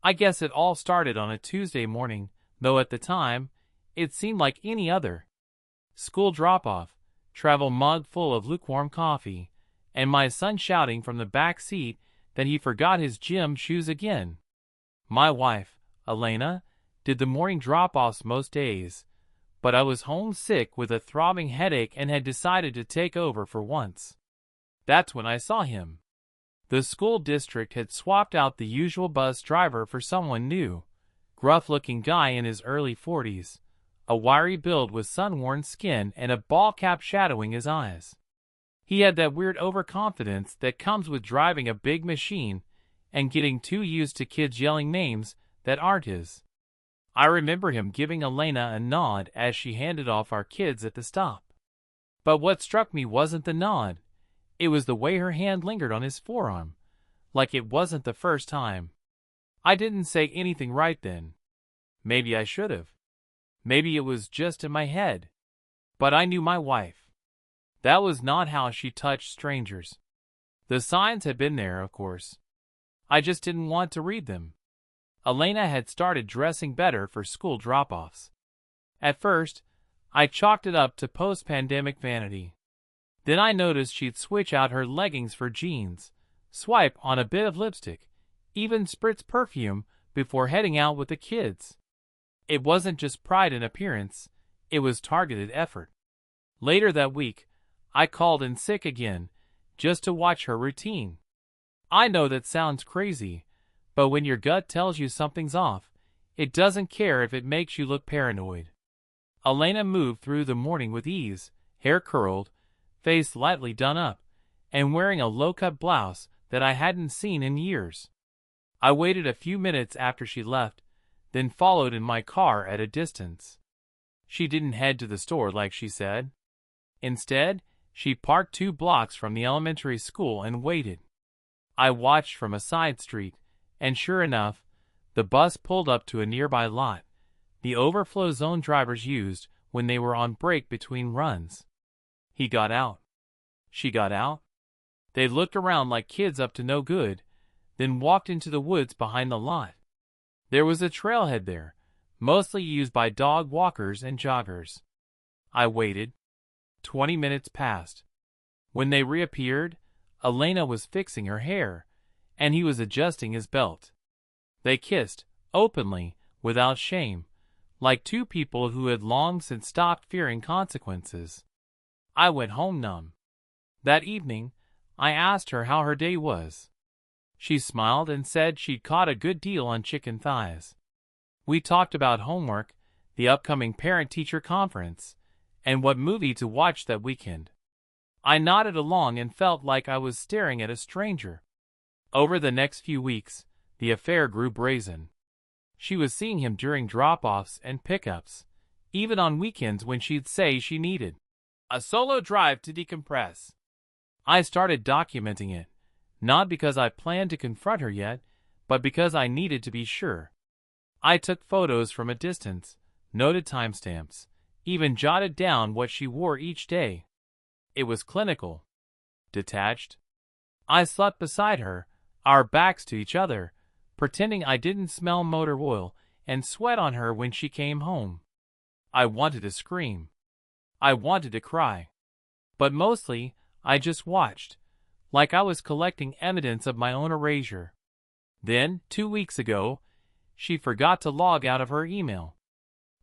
I guess it all started on a Tuesday morning, though at the time, it seemed like any other. School drop-off, travel mug full of lukewarm coffee, and my son shouting from the back seat that he forgot his gym shoes again. My wife, Elena, did the morning drop-offs most days, but I was homesick with a throbbing headache and had decided to take over for once. That's when I saw him. The school district had swapped out the usual bus driver for someone new, gruff-looking guy in his early 40s, a wiry build with sun-worn skin and a ball cap shadowing his eyes. He had that weird overconfidence that comes with driving a big machine and getting too used to kids yelling names that aren't his. I remember him giving Elena a nod as she handed off our kids at the stop. But what struck me wasn't the nod. It was the way her hand lingered on his forearm, like it wasn't the first time. I didn't say anything right then. Maybe I should have. Maybe it was just in my head. But I knew my wife. That was not how she touched strangers. The signs had been there, of course. I just didn't want to read them. Elena had started dressing better for school drop-offs. At first, I chalked it up to post-pandemic vanity. Then I noticed she'd switch out her leggings for jeans, swipe on a bit of lipstick, even spritz perfume before heading out with the kids. It wasn't just pride in appearance, it was targeted effort. Later that week, I called in sick again, just to watch her routine. I know that sounds crazy, but when your gut tells you something's off, it doesn't care if it makes you look paranoid. Elena moved through the morning with ease, hair curled, face lightly done up, and wearing a low-cut blouse that I hadn't seen in years. I waited a few minutes after she left, then followed in my car at a distance. She didn't head to the store like she said. Instead, she parked 2 blocks from the elementary school and waited. I watched from a side street, and sure enough, the bus pulled up to a nearby lot, the overflow zone drivers used when they were on break between runs. He got out. She got out. They looked around like kids up to no good, then walked into the woods behind the lot. There was a trailhead there, mostly used by dog walkers and joggers. I waited. 20 minutes passed. When they reappeared, Elena was fixing her hair, and he was adjusting his belt. They kissed, openly, without shame, like 2 people who had long since stopped fearing consequences. I went home numb. That evening, I asked her how her day was. She smiled and said she'd caught a good deal on chicken thighs. We talked about homework, the upcoming parent-teacher conference, and what movie to watch that weekend. I nodded along and felt like I was staring at a stranger. Over the next few weeks, the affair grew brazen. She was seeing him during drop-offs and pickups, even on weekends when she'd say she needed a solo drive to decompress. I started documenting it, not because I planned to confront her yet, but because I needed to be sure. I took photos from a distance, noted timestamps, even jotted down what she wore each day. It was clinical. Detached. I slept beside her, our backs to each other, pretending I didn't smell motor oil and sweat on her when she came home. I wanted to scream. I wanted to cry. But mostly, I just watched, like I was collecting evidence of my own erasure. Then, 2 weeks ago, she forgot to log out of her email.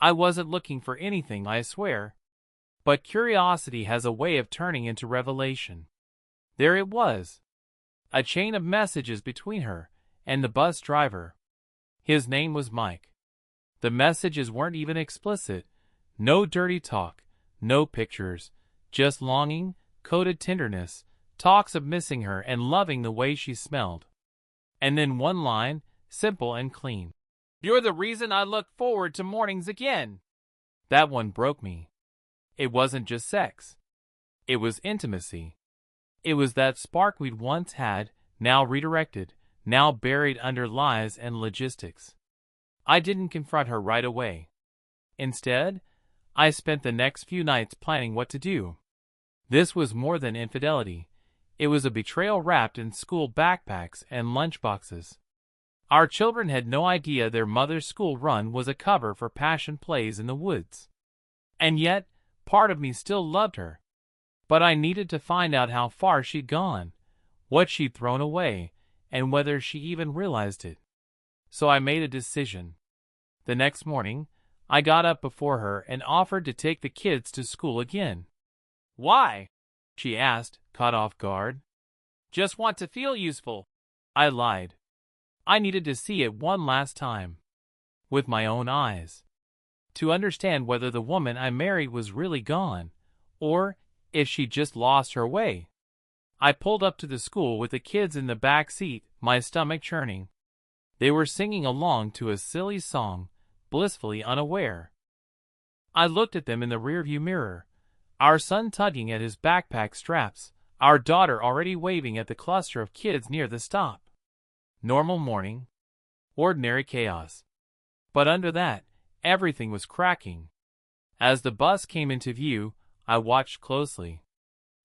I wasn't looking for anything, I swear. But curiosity has a way of turning into revelation. There it was. A chain of messages between her and the bus driver. His name was Mike. The messages weren't even explicit. No dirty talk, no pictures, just longing, coded tenderness, talks of missing her and loving the way she smelled. And then one line, simple and clean. "You're the reason I look forward to mornings again." That one broke me. It wasn't just sex. It was intimacy. It was that spark we'd once had, now redirected, now buried under lies and logistics. I didn't confront her right away. Instead, I spent the next few nights planning what to do. This was more than infidelity. It was a betrayal wrapped in school backpacks and lunchboxes. Our children had no idea their mother's school run was a cover for passion plays in the woods. And yet, part of me still loved her. But I needed to find out how far she'd gone, what she'd thrown away, and whether she even realized it. So I made a decision. The next morning, I got up before her and offered to take the kids to school again. "Why?" she asked, caught off guard. "Just want to feel useful," I lied. I needed to see it one last time, with my own eyes, to understand whether the woman I married was really gone, or if she'd just lost her way. I pulled up to the school with the kids in the back seat, my stomach churning. They were singing along to a silly song, blissfully unaware. I looked at them in the rearview mirror, our son tugging at his backpack straps, our daughter already waving at the cluster of kids near the stop. Normal morning. Ordinary chaos. But under that, everything was cracking. As the bus came into view, I watched closely.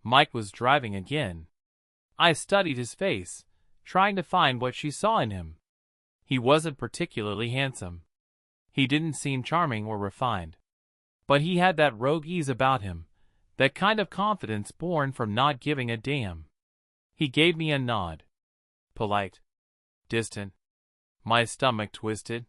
Mike was driving again. I studied his face, trying to find what she saw in him. He wasn't particularly handsome. He didn't seem charming or refined. But he had that rogue ease about him, that kind of confidence born from not giving a damn. He gave me a nod. Polite. Distant. My stomach twisted.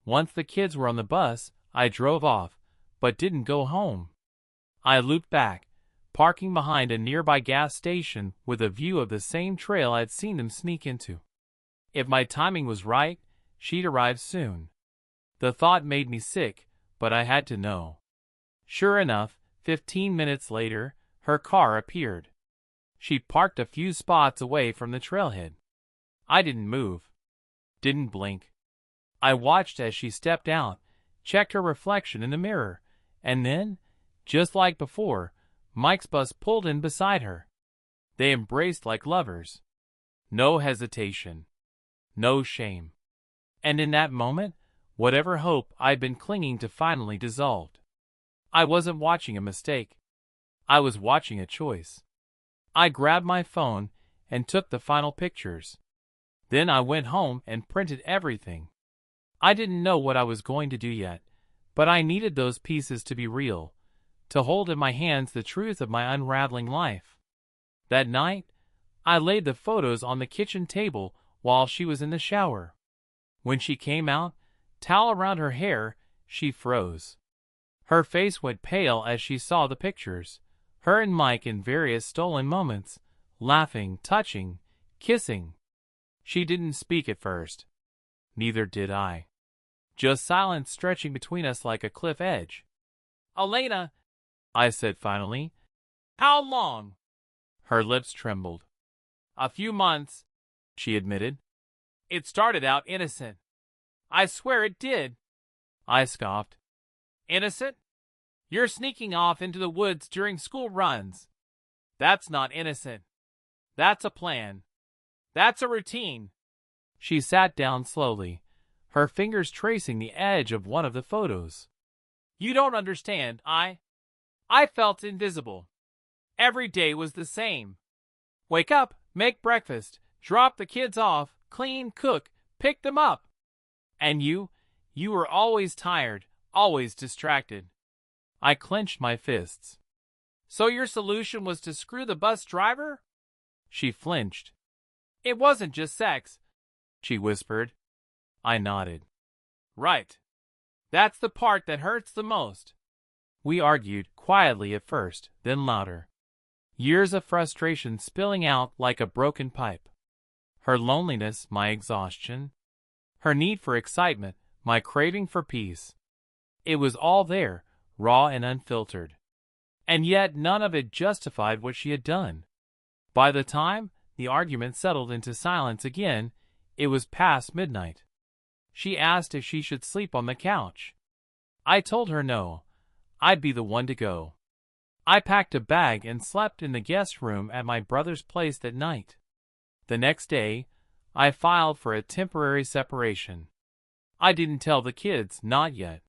Once the kids were on the bus, I drove off, but didn't go home. I looped back, parking behind a nearby gas station with a view of the same trail I'd seen them sneak into. If my timing was right, she'd arrive soon. The thought made me sick, but I had to know. Sure enough, 15 minutes later, her car appeared. She'd parked a few spots away from the trailhead. I didn't move. Didn't blink. I watched as she stepped out, checked her reflection in the mirror, and then, just like before, Mike's bus pulled in beside her. They embraced like lovers. No hesitation. No shame. And in that moment, whatever hope I'd been clinging to finally dissolved. I wasn't watching a mistake. I was watching a choice. I grabbed my phone and took the final pictures. Then I went home and printed everything. I didn't know what I was going to do yet, but I needed those pieces to be real, to hold in my hands the truth of my unraveling life. That night, I laid the photos on the kitchen table while she was in the shower. When she came out, towel around her hair, she froze. Her face went pale as she saw the pictures, her and Mike in various stolen moments, laughing, touching, kissing. She didn't speak at first. Neither did I. Just silence stretching between us like a cliff edge. "Elena," I said finally. "How long?" Her lips trembled. "A few months," she admitted. "It started out innocent. I swear it did." I scoffed. "Innocent? You're sneaking off into the woods during school runs. That's not innocent. That's a plan. That's a routine." She sat down slowly, her fingers tracing the edge of one of the photos. "You don't understand. I felt invisible. Every day was the same. Wake up, make breakfast, drop the kids off, clean, cook, pick them up. And you were always tired, always distracted." I clenched my fists. "So your solution was to screw the bus driver?" She flinched. "It wasn't just sex," she whispered. I nodded. "Right. That's the part that hurts the most." We argued, quietly at first, then louder. Years of frustration spilling out like a broken pipe. Her loneliness, my exhaustion. Her need for excitement, my craving for peace. It was all there, raw and unfiltered. And yet none of it justified what she had done. By the time the argument settled into silence again, it was past midnight. She asked if she should sleep on the couch. I told her no. I'd be the one to go. I packed a bag and slept in the guest room at my brother's place that night. The next day, I filed for a temporary separation. I didn't tell the kids, not yet.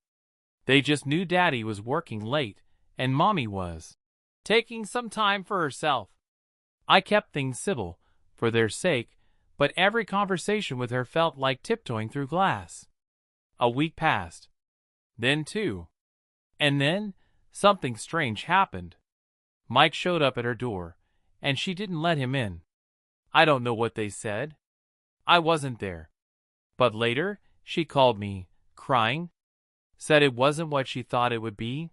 They just knew Daddy was working late, and Mommy was taking some time for herself. I kept things civil, for their sake, but every conversation with her felt like tiptoeing through glass. A week passed. Then 2. And then, something strange happened. Mike showed up at her door, and she didn't let him in. I don't know what they said. I wasn't there. But later, she called me, crying, said it wasn't what she thought it would be,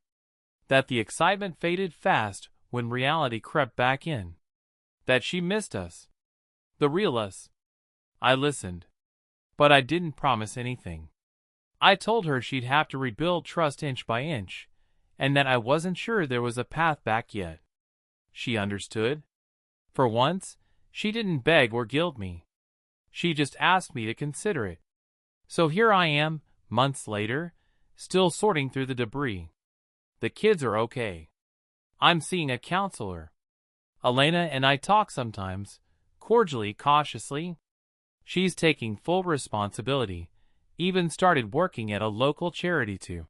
that the excitement faded fast when reality crept back in, that she missed us, the real us. I listened, but I didn't promise anything. I told her she'd have to rebuild trust inch by inch, and that I wasn't sure there was a path back yet. She understood. For once, she didn't beg or guilt me. She just asked me to consider it. So here I am, months later, still sorting through the debris. The kids are okay. I'm seeing a counselor. Elena and I talk sometimes, cordially, cautiously. She's taking full responsibility, even started working at a local charity to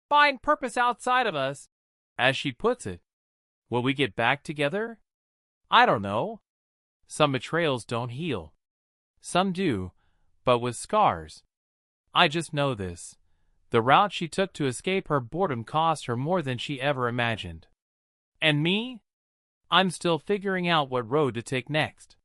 find purpose outside of us, as she puts it. Will we get back together? I don't know. Some betrayals don't heal. Some do, but with scars. I just know this. The route she took to escape her boredom cost her more than she ever imagined. And me? I'm still figuring out what road to take next.